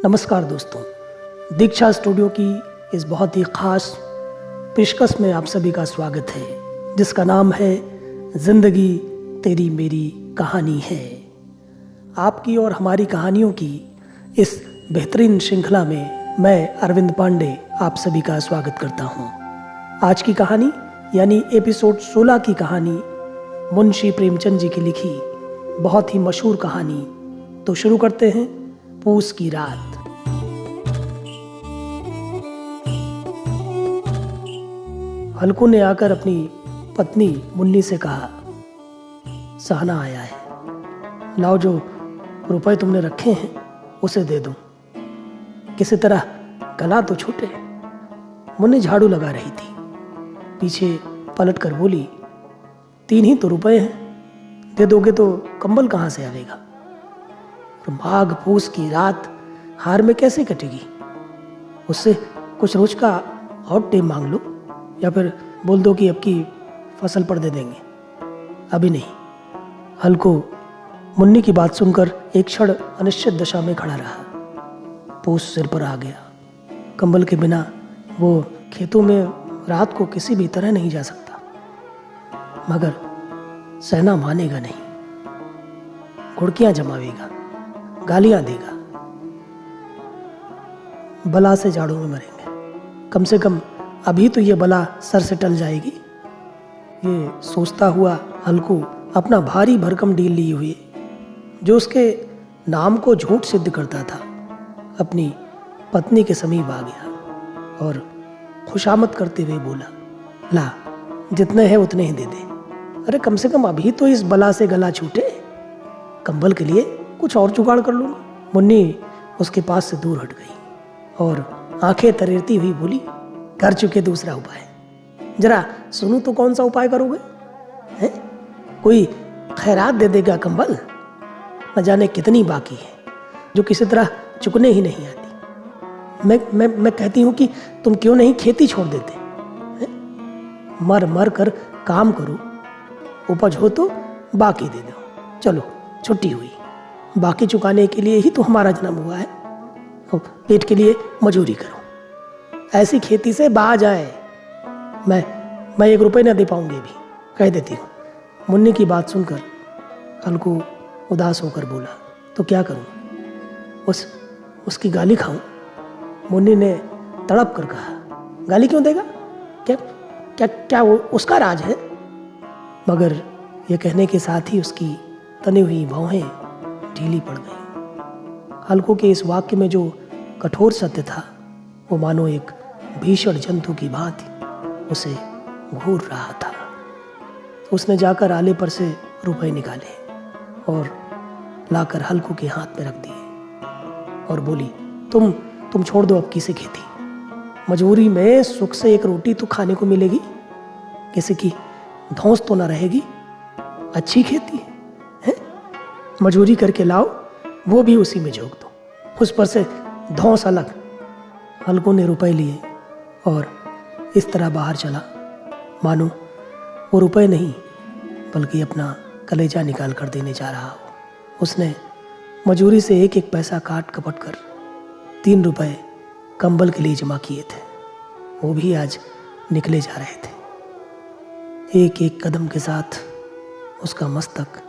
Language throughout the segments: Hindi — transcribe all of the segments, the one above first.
नमस्कार दोस्तों, दीक्षा स्टूडियो की इस बहुत ही ख़ास पेशकश में आप सभी का स्वागत है, जिसका नाम है ज़िंदगी तेरी मेरी कहानी है। आपकी और हमारी कहानियों की इस बेहतरीन श्रृंखला में मैं अरविंद पांडे आप सभी का स्वागत करता हूँ। आज की कहानी यानी एपिसोड 16 की कहानी मुंशी प्रेमचंद जी की लिखी बहुत ही मशहूर कहानी। तो शुरू करते हैं। पूस की रात। हल्कू ने आकर अपनी पत्नी मुन्नी से कहा, सहना आया है, लाओ जो रुपए तुमने रखे हैं उसे दे दूं, किसी तरह गला तो छूटे। मुन्नी झाड़ू लगा रही थी, पीछे पलट कर बोली, 3 ही तो रुपए हैं, दे दोगे तो कंबल कहाँ से आवेगा? माघ पूस की रात हार में कैसे कटेगी? उससे कुछ रोज का और टेम मांग लो, या फिर बोल दो कि अब की फसल पर दे देंगे। अभी नहीं। हल्कू मुन्नी की बात सुनकर एक क्षण अनिश्चित दशा में खड़ा रहा। पूस सिर पर आ गया। कंबल के बिना वो खेतों में रात को किसी भी तरह नहीं जा सकता, मगर सहना मानेगा नहीं। घुड़कियां जमावेगा, गालियां देगा, बला से जाड़ों में मरेंगे। कम से कम अभी तो ये बला सर से टल जाएगी। ये सोचता हुआ हल्कू अपना भारी भरकम डील लिए हुए, जो उसके नाम को झूठ सिद्ध करता था, अपनी पत्नी के समीप आ गया और खुशामद करते हुए बोला, ला जितने हैं उतने ही दे दे। अरे कम से कम अभी तो इस बला से गला छूटे, कंबल के लिए कुछ और जुगाड़ कर लूँगा। मुन्नी उसके पास से दूर हट गई और आंखें तरेरती हुई बोली, कर चुके दूसरा उपाय, जरा सुनूं तो कौन सा उपाय करोगे? हैं? कोई खैरात दे देगा कंबल, न जाने कितनी बाकी है जो किसी तरह चुकने ही नहीं आती। मैं कहती हूँ कि तुम क्यों नहीं खेती छोड़ देते? मर मर कर काम करो, उपज हो तो बाकी दे दो। चलो छुट्टी हुई, बाकी चुकाने के लिए ही तो हमारा जन्म हुआ है, पेट के लिए मजूरी करो। ऐसी खेती से बाज आए, मैं 1 रुपये न दे पाऊंगी अभी, कह देती हूँ। मुन्नी की बात सुनकर हल्कू उदास होकर बोला, तो क्या करूँ? उसकी गाली खाऊं? मुन्नी ने तड़प कर कहा, गाली क्यों देगा? क्या वो उसका राज है? मगर यह कहने के साथ ही उसकी तनी हुई भौहें ढीली पड़ गई। हल्कू के इस वाक्य में जो कठोर सत्य था, वो मानो एक भीषण जंतु की भांति उसे घूर रहा था। उसने जाकर आले पर से रुपए निकाले और लाकर हल्कू के हाथ में रख दिए और बोली, तुम छोड़ दो अब किसी खेती, मजबूरी में सुख से 1 रोटी तो खाने को मिलेगी, किसी की धौंस तो ना रहेगी। अच्छी खेती है, मजबूरी करके लाओ, वो भी उसी में झोंक दो, उस पर से धौंस अलग। हल्कू ने रुपए लिए और इस तरह बाहर चला, मानो वो रुपए नहीं बल्कि अपना कलेजा निकाल कर देने जा रहा हो। उसने मजूरी से 1-1 पैसा काट कपट कर 3 रुपए कंबल के लिए जमा किए थे, वो भी आज निकले जा रहे थे। एक कदम के साथ उसका मस्तक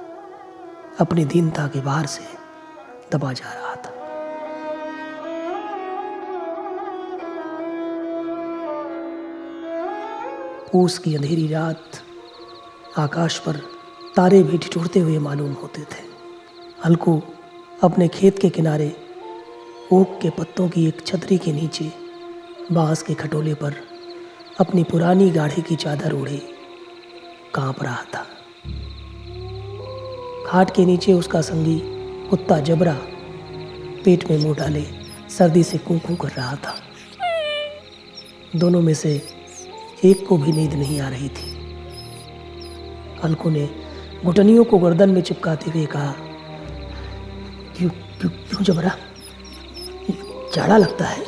अपनी दीनता के बाहर से दबा जा रहा था। पूस की अंधेरी रात, आकाश पर तारे भी ठिठुरते हुए मालूम होते थे। हल्कू अपने खेत के किनारे ओक के पत्तों की एक छतरी के नीचे बांस के खटोले पर अपनी पुरानी गाढ़े की चादर ओढ़े कांप रहा था। खाट के नीचे उसका संगी कुत्ता जबरा पेट में मुंह डाले सर्दी से कूं कूं कर रहा था। दोनों में से एक को भी नींद नहीं आ रही थी। हल्कू ने घुटनियों को गर्दन में चिपकाते हुए कहा, क्यों जबरा, जाड़ा लगता है?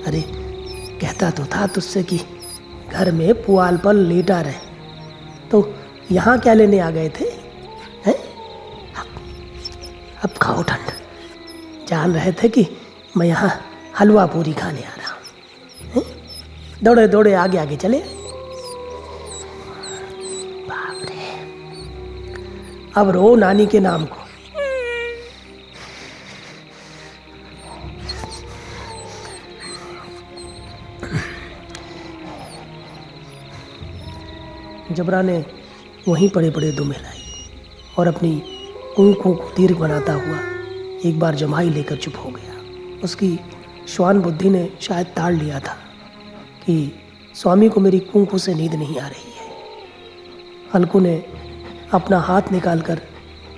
अरे कहता तो था तुझसे कि घर में पुआल पर लेटा रहे, तो यहाँ क्या लेने आ गए थे? हैं? अब खाओ ठंड, जान रहे थे कि मैं यहाँ हलवा पूरी खाने आ रहा हूँ। दौड़े दौड़े आगे आगे चले। बाप रे, अब रो नानी के नाम को। जबरा ने वहीं पड़े पड़े दुम हिलाई और अपनी ऊँखों को दीर्घ बनाता हुआ एक बार जमाई लेकर चुप हो गया। उसकी श्वान बुद्धि ने शायद ताड़ लिया था कि स्वामी को मेरी ऊँखों से नींद नहीं आ रही है। हल्कू ने अपना हाथ निकालकर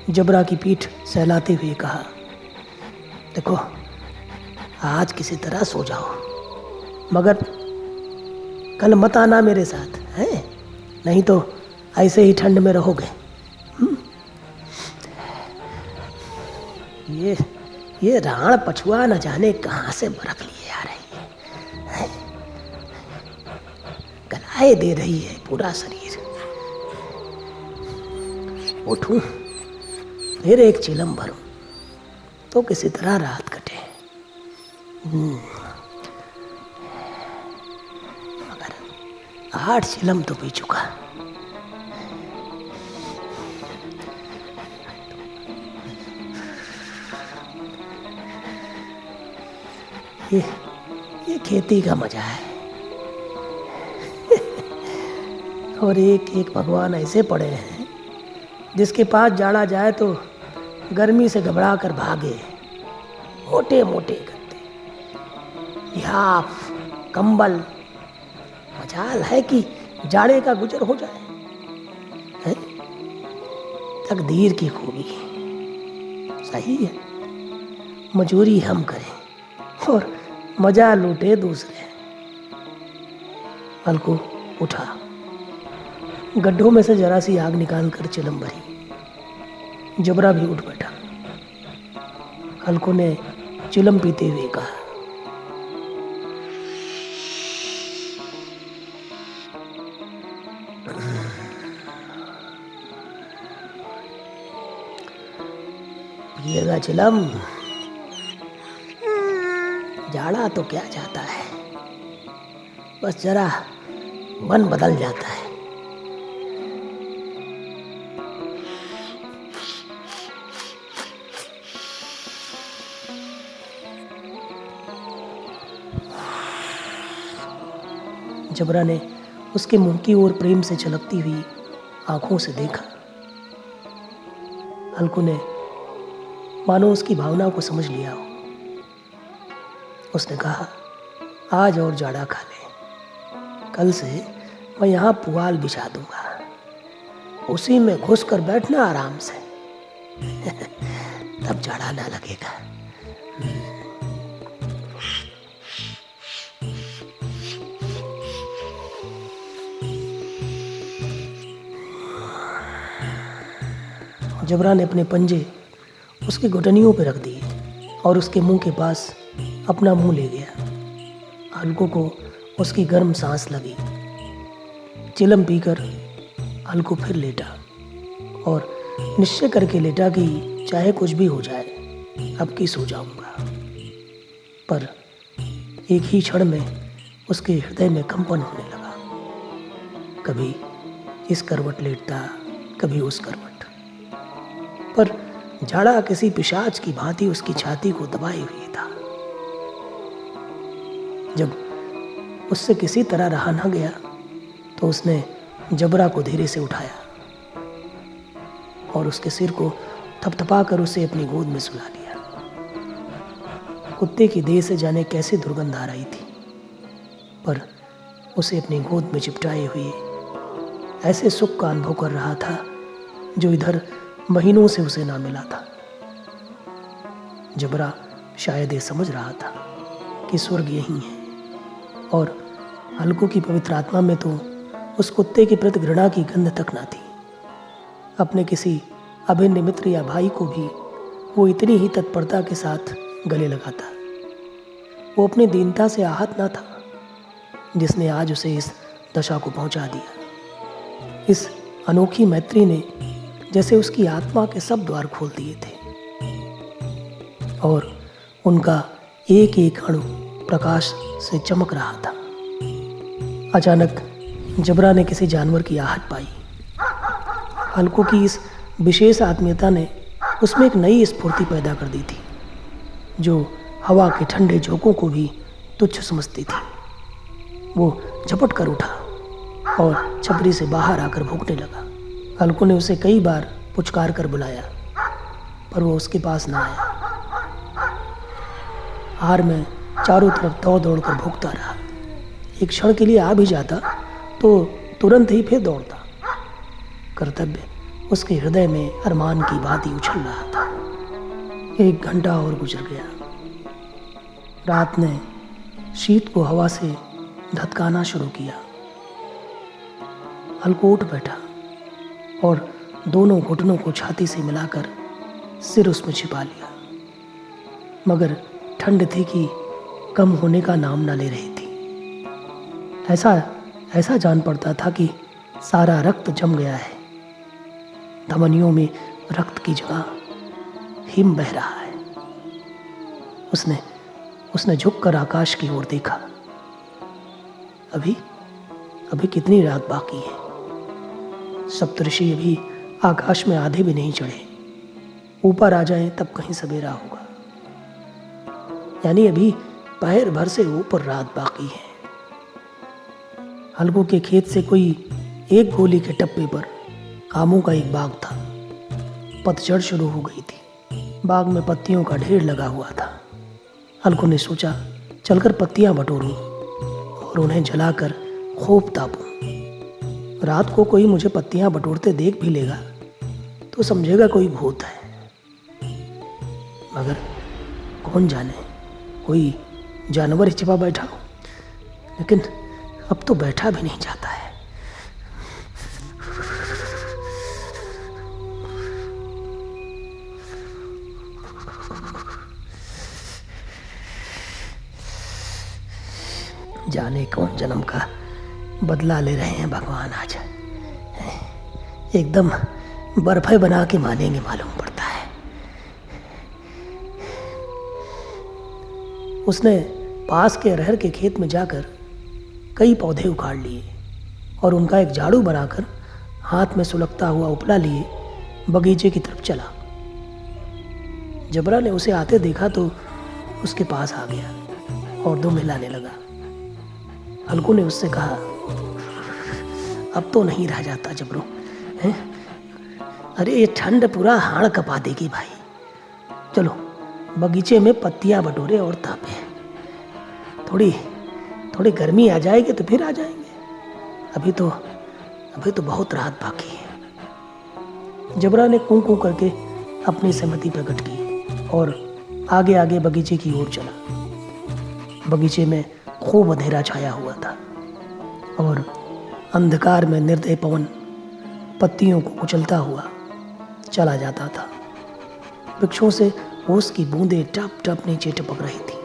जबरा की पीठ सहलाते हुए कहा, देखो आज किसी तरह सो जाओ, मगर कल मत आना मेरे साथ, हैं? नहीं तो ऐसे ही ठंड में रहोगे। ये राण पछुआ न जाने कहाँ से बर्फ लिए आ रही है, गलाए दे रही है पूरा शरीर। उठूं फिर एक चिलम भरूं तो किसी तरह रात कटे। मगर 8 चिलम तो पी चुका। ये खेती का मजा है। और एक एक भगवान ऐसे पड़े हैं जिसके पास जाड़ा जाए तो गर्मी से घबरा कर भागे। मोटे मोटे गद्दे, लिहाफ, कंबल। मजाल है कि जाड़े का गुजर हो जाए, है? तकदीर की खूबी। सही है, मजूरी हम करें और मजा लूटे दूसरे। हल्कू उठा, गड्ढों में से जरा सी आग निकालकर चिलम भरी। जबरा भी उठ बैठा। हल्कू ने चिलम पीते हुए कहा, पिएगा चिलम? जाड़ा तो क्या जाता है, बस जरा मन बदल जाता है। जबरा ने उसके मुंह की ओर प्रेम से झलकती हुई आंखों से देखा। हल्कू ने मानो उसकी भावना को समझ लिया हो। उसने कहा, आज और जाड़ा खा ले, कल से मैं यहाँ पुआल बिछा दूंगा, उसी में घुस कर बैठना आराम से। तब जाड़ा ना लगेगा। जबरा ने अपने पंजे उसकी घुटनियों पर रख दिए और उसके मुंह के पास अपना मुंह ले गया। हल्कू को उसकी गर्म सांस लगी। चिलम पीकर हल्कू फिर लेटा और निश्चय करके लेटा कि चाहे कुछ भी हो जाए, अब की सो जाऊंगा। पर एक ही क्षण में उसके हृदय में कंपन होने लगा। कभी इस करवट लेटता, कभी उस करवट, पर जाड़ा किसी पिशाच की भांति उसकी छाती को दबाए हुए था। जब उससे किसी तरह रहा न गया तो उसने जबरा को धीरे से उठाया और उसके सिर को थपथपा कर उसे अपनी गोद में सुला लिया। कुत्ते की देह से जाने कैसे दुर्गंध आ रही थी, पर उसे अपनी गोद में चिपटाए हुए ऐसे सुख का अनुभव कर रहा था जो इधर महीनों से उसे ना मिला था। जबरा शायद ये समझ रहा था कि स्वर्ग यही है, और हल्कू की पवित्र आत्मा में तो उस कुत्ते के प्रति घृणा की गंध तक ना थी। अपने किसी अभिन्न मित्र या भाई को भी वो इतनी ही तत्परता के साथ गले लगाता। वो अपनी दीनता से आहत ना था जिसने आज उसे इस दशा को पहुंचा दिया। इस अनोखी मैत्री ने जैसे उसकी आत्मा के सब द्वार खोल दिए थे और उनका एक एक अणु प्रकाश से चमक रहा था। अचानक जबरा ने किसी जानवर की आहट पाई। हल्कू की इस विशेष आत्मीयता ने उसमें एक नई स्फूर्ति पैदा कर दी थी, जो हवा के ठंडे झोंकों को भी तुच्छ समझती थी। वो झपट कर उठा और छपरी से बाहर आकर भूखने लगा। हल्कू ने उसे कई बार पुचकार कर बुलाया, पर वो उसके पास ना आया। हार में चारों तरफ दौड़ दौड़ कर भूखता रहा। एक क्षण के लिए आ भी जाता तो तुरंत ही फिर दौड़ता। कर्तव्य उसके हृदय में अरमान की भांति उछल रहा था। 1 घंटा और गुजर गया। रात ने शीत को हवा से धतकाना शुरू किया। हल्कू उठ बैठा और दोनों घुटनों को छाती से मिलाकर सिर उसमें छिपा लिया, मगर ठंड थी कि कम होने का नाम न ले रही थी। ऐसा जान पड़ता था कि सारा रक्त जम गया है। धमनियों में रक्त की जगह हिम बह रहा है। उसने झुककर आकाश की ओर देखा। अभी कितनी रात बाकी है। सप्तऋषि अभी आकाश में आधे भी नहीं चढ़े। ऊपर आ जाएं तब कहीं सवेरा होगा। यानी अभी पहर भर से ऊपर रात बाकी है। हल्कू के खेत से कोई 1 गोली के टप्पे पर आमों का एक बाग था। पतझड़ शुरू हो गई थी। बाग में पत्तियों का ढेर लगा हुआ था। हल्कू ने सोचा, चलकर पत्तियां बटोरूं और उन्हें जलाकर खूब तापूं। रात को कोई मुझे पत्तियां बटोरते देख भी लेगा तो समझेगा कोई भूत है। मगर कौन जाने, कोई जानवर ही छिपा बैठा हो। लेकिन अब तो बैठा भी नहीं जाता है। जाने कौन जन्म का बदला ले रहे हैं भगवान आज। एकदम बर्फे बना के मानेंगे मालूम पड़ता है। उसने पास के अरहर के खेत में जाकर कई पौधे उखाड़ लिए और उनका एक झाड़ू बनाकर हाथ में सुलगता हुआ उपला लिए बगीचे की तरफ चला। जबरा ने उसे आते देखा तो उसके पास आ गया और दो मिलाने लगा। हल्कू ने उससे कहा, अब तो नहीं रह जाता जबरू, हैं? अरे ये ठंड पूरा हाड़ कपा देगी भाई। चलो बगीचे में पत्तियां बटोरे और तापे। थोड़ी गर्मी आ जाएगी तो फिर आ जाएंगे। अभी तो बहुत रात बाकी है। जबरा ने कूं कूं करके अपनी सहमति प्रकट की और आगे आगे बगीचे की ओर चला। बगीचे में खूब अंधेरा छाया हुआ था और अंधकार में निर्दय पवन पत्तियों को कुचलता हुआ चला जाता था। वृक्षों से ओस की बूंदें टप टप नीचे टपक रही थी।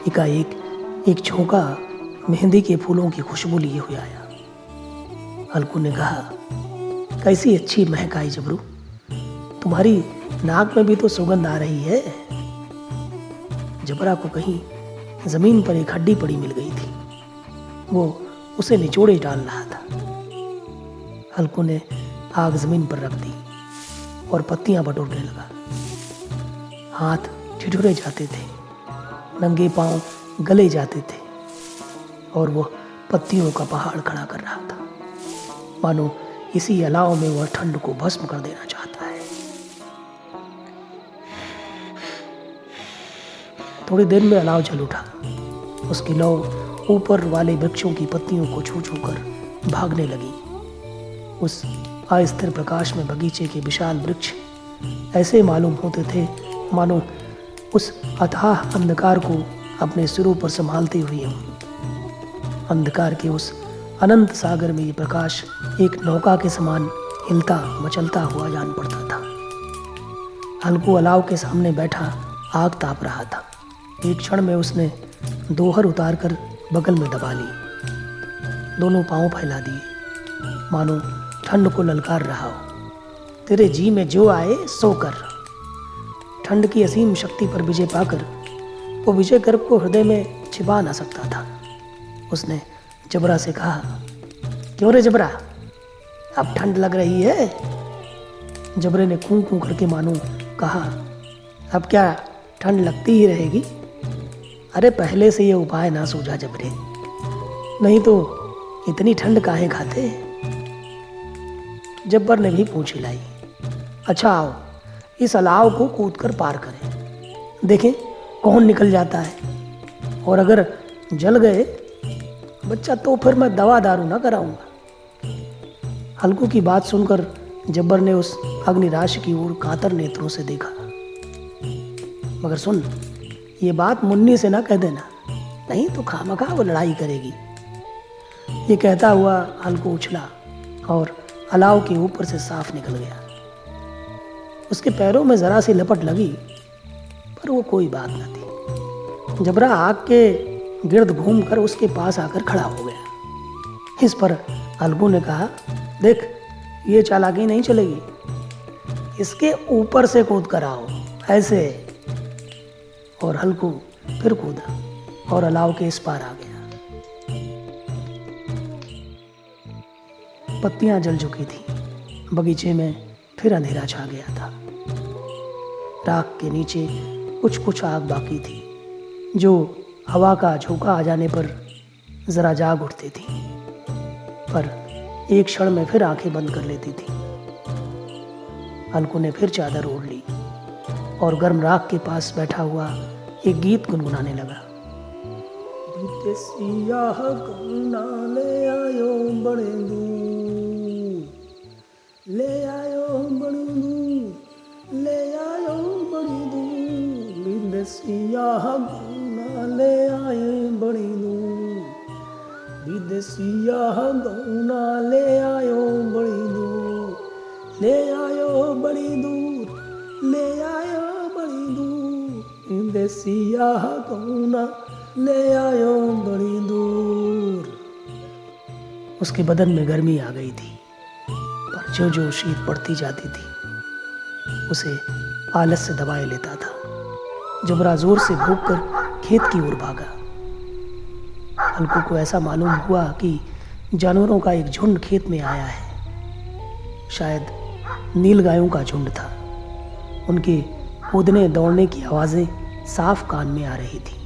एकाएक एक झोंका मेहंदी के फूलों की खुशबू लिए हुए आया। हल्कू ने कहा, कैसी अच्छी महक आई जबरू, तुम्हारी नाक में भी तो सुगंध आ रही है। जबरा को कहीं जमीन पर एक हड्डी पड़ी मिल गई थी। वो उसे निचोड़े डाल रहा था। हल्कू ने आग जमीन पर रख दी और पत्तियां बटोरने लगा। हाथ ठिठुरे जाते थे, नंगे पांव गले जाते थे और वह पत्तियों का पहाड़ खड़ा कर रहा था, मानो इसी अलाव में वह ठंड को भस्म कर देना चाहता है। थोड़ी देर में अलाव जल उठा। उसकी लौ ऊपर वाले वृक्षों की पत्तियों को छू छू कर भागने लगी। उस अस्थिर प्रकाश में बगीचे के विशाल वृक्ष ऐसे मालूम होते थे मानो उस अथाह अंधकार को अपने सिरों पर संभालते हुए हों। अंधकार के उस अनंत सागर में ये प्रकाश एक नौका के समान हिलता मचलता हुआ जान पड़ता था। हल्कू अलाव के सामने बैठा आग ताप रहा था। एक क्षण में उसने दोहर उतारकर बगल में दबा ली। दोनों पांव फैला दिए, मानो ठंड को ललकार रहा हो। तेरे जी में जो आए सो कर। ठंड की असीम शक्ति पर विजय पाकर वो विजय गर्व को हृदय में छिपा ना सकता था। उसने जबरा से कहा, क्यों रे जबरा, अब ठंड लग रही है? जबरे ने कूं कूं करके मानो कहा, अब क्या ठंड लगती ही रहेगी? अरे पहले से ये उपाय ना सूझा जबरे, नहीं तो इतनी ठंड काहे खाते? जब्बर ने भी पूछ हिलाई। अच्छा आओ इस अलाव को कूद कर पार करें, देखें कौन निकल जाता है, और अगर जल गए बच्चा तो फिर मैं दवा दारू ना कराऊंगा। हल्कू की बात सुनकर जब्बर ने उस अग्निराशि की ओर कातर नेत्रों से देखा। मगर सुन, ये बात मुन्नी से ना कह देना, नहीं तो खामखा वो लड़ाई करेगी। ये कहता हुआ हल्कू उछला और अलाव के ऊपर से साफ निकल गया। उसके पैरों में जरा सी लपट लगी, पर वो कोई बात न थी। जबरा आग के गिर्द घूमकर उसके पास आकर खड़ा हो गया। इस पर हल्कू ने कहा, देख ये चालाकी नहीं चलेगी, इसके ऊपर से कूद कर आओ, ऐसे। और हल्कू फिर कूदा और अलाव के इस पार आ गया। पत्तियां जल चुकी थी, बगीचे में फिर अंधेरा छा गया था। राख के नीचे कुछ कुछ आग बाकी थी, जो हवा का झोंका आ जाने पर जरा जाग उठती थी, पर एक क्षण में फिर आंखें बंद कर लेती थी। हल्कू ने फिर चादर ओढ़ ली और गर्म राख के पास बैठा हुआ एक गीत गुनगुनाने लगा। ले आयो बड़े दूर, ले आयो बड़ी दूर, ले आयो बड़ी दूर, विदेशिया गौना ले आए बड़ी दूर, विदेशिया गौना ले आयो बड़ी दूर, ले आयो बड़ी दूर, ले आयो बड़ी दूर, विदेशिया गौना ले आयो बड़ी दूर। उसके बदन में गर्मी आ गई थी, पर जो जो शीत बढ़ती जाती थी उसे आलस से दबाए लेता था। जबरा जोर से भूखकर खेत की ओर भागा। हल्कू को ऐसा मालूम हुआ कि जानवरों का एक झुंड खेत में आया है। शायद नीलगायों का झुंड था। उनके कूदने दौड़ने की आवाज़ें साफ कान में आ रही थी।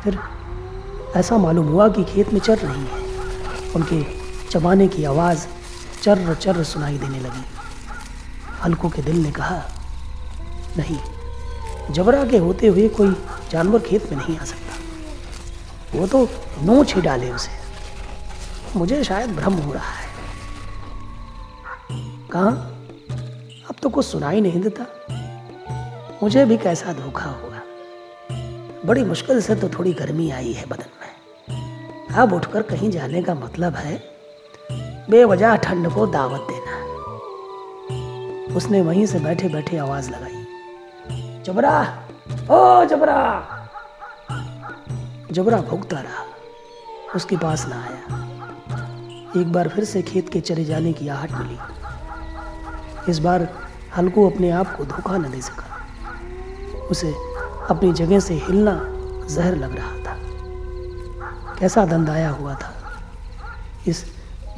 फिर ऐसा मालूम हुआ कि खेत में चर रही है। उनके चबाने की आवाज़ चर्र चर्र सुनाई देने लगी। हल्कू के दिल ने कहा, नहीं, जबरा के होते हुए कोई जानवर खेत में नहीं आ सकता। वो तो नोच ही डाले उसे। मुझे शायद भ्रम हो रहा है। कहाँ? अब तो कुछ सुनाई नहीं देता। मुझे भी कैसा धोखा होगा। बड़ी मुश्किल से तो थोड़ी गर्मी आई है बदन में। अब उठकर कहीं जाने का मतलब है बेवजह ठंड को दावत देना। उसने वहीं से बैठे बैठे आवाज लगाई, जबरा, ओ जबरा। जबरा भौंकता रहा, उसके पास ना आया। एक बार फिर से खेत के चले जाने की आहट मिली। इस बार हल्कू अपने आप को धोखा न दे सका। उसे अपनी जगह से हिलना जहर लग रहा था। कैसा दंदाया हुआ था। इस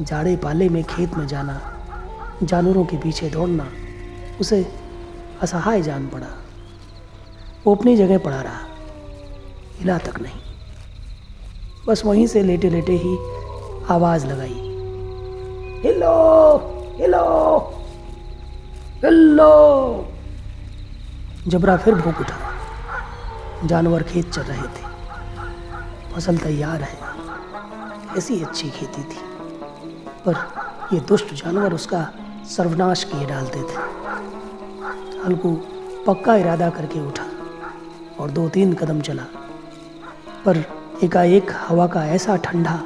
जाड़े पाले में खेत में जाना, जानवरों के पीछे दौड़ना उसे असहाय जान पड़ा। वो अपनी जगह पड़ा रहा, हिला तक नहीं। बस वहीं से लेटे लेटे ही आवाज लगाई, हिलो हिलो हिलो। जबरा फिर भूख उठा। जानवर खेत चल रहे थे, फसल तैयार है, ऐसी अच्छी खेती थी, पर ये दुष्ट जानवर उसका सर्वनाश किए डालते थे। हल्कू पक्का इरादा करके उठा और 2-3 कदम चला, पर एकाएक हवा का ऐसा ठंडा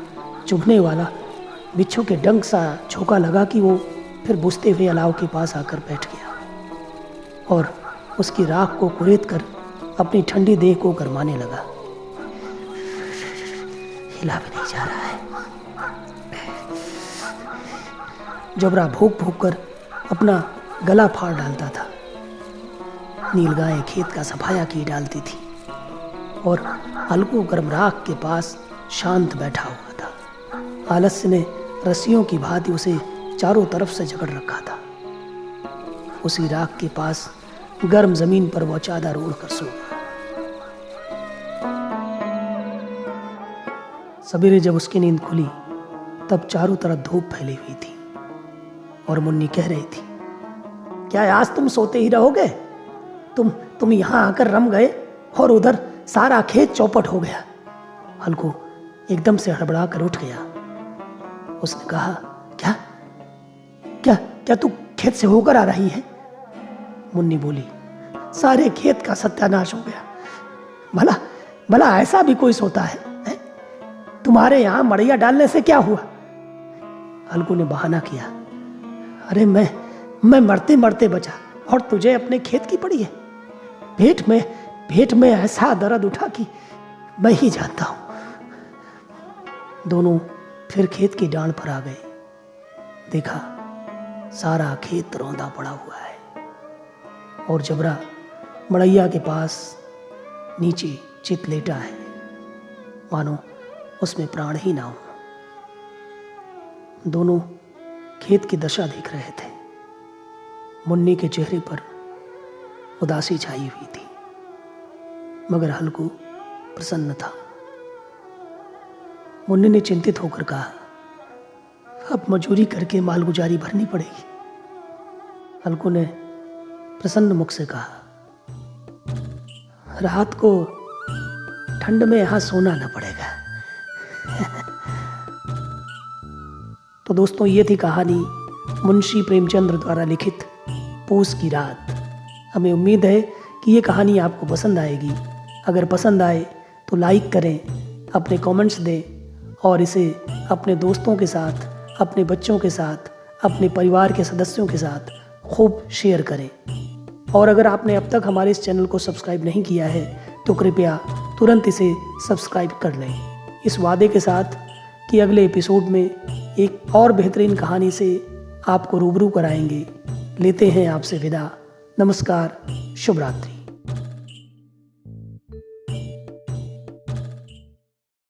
चुभने वाला बिच्छू के डंक सा झोंका लगा कि वो फिर बुझते हुए अलाव के पास आकर बैठ गया और उसकी राख को कुरेद कर अपनी ठंडी देह को गरमाने लगा। हिला भी नहीं जा रहा है। जबरा भूख भूख कर अपना गला फाड़ डालता था। नीलगाय खेत का सफाया किए डालती थी और हल्कू गर्म राख के पास शांत बैठा हुआ था। आलस्य ने रस्सियों की भांति उसे चारों तरफ से जकड़ रखा था। उसी राख के पास गर्म जमीन पर वो चादर ओढ़कर सो गया। सवेरे जब उसकी नींद खुली तब चारों तरफ धूप फैली हुई थी और मुन्नी कह रही थी, क्या आज तुम सोते ही रहोगे? तुम यहाँ आकर रम गए और उधर सारा खेत चौपट हो गया। हल्कू एकदम से हड़बड़ा कर उठ गया। उसने कहा, क्या क्या क्या तू खेत से होकर आ रही है? मुन्नी बोली, सारे खेत का सत्यानाश हो गया। भला भला ऐसा भी कोई सोता है? तुम्हारे यहां मड़ैया डालने से क्या हुआ? हल्कू ने बहाना किया, अरे मैं मरते मरते बचा और तुझे अपने खेत की पड़ी है। पेट में ऐसा दर्द उठा कि मैं ही जानता हूं। दोनों फिर खेत की डांड पर आ गए। देखा सारा खेत रौंदा पड़ा हुआ है और जबरा मड़ैया के पास नीचे चित लेटा है, मानो उसमें प्राण ही ना हो। दोनों खेत की दशा देख रहे थे। मुन्नी के चेहरे पर उदासी छाई हुई थी, मगर हल्कू प्रसन्न था। मुन्नी ने चिंतित होकर कहा, अब मजूरी करके मालगुजारी भरनी पड़ेगी। हल्कू ने प्रसन्न मुख से कहा, रात को ठंड में यहां सोना न पड़ेगा। तो दोस्तों, ये थी कहानी मुंशी प्रेमचंद्र द्वारा लिखित पूस की रात। हमें उम्मीद है कि ये कहानी आपको पसंद आएगी। अगर पसंद आए तो लाइक करें, अपने कमेंट्स दें और इसे अपने दोस्तों के साथ, अपने बच्चों के साथ, अपने परिवार के सदस्यों के साथ खूब शेयर करें। और अगर आपने अब तक हमारे इस चैनल को सब्सक्राइब नहीं किया है तो कृपया तुरंत इसे सब्सक्राइब कर लें, इस वादे के साथ कि अगले एपिसोड में एक और बेहतरीन कहानी से आपको रूबरू कराएंगे। लेते हैं आपसे विदा। नमस्कार, शुभ रात्रि।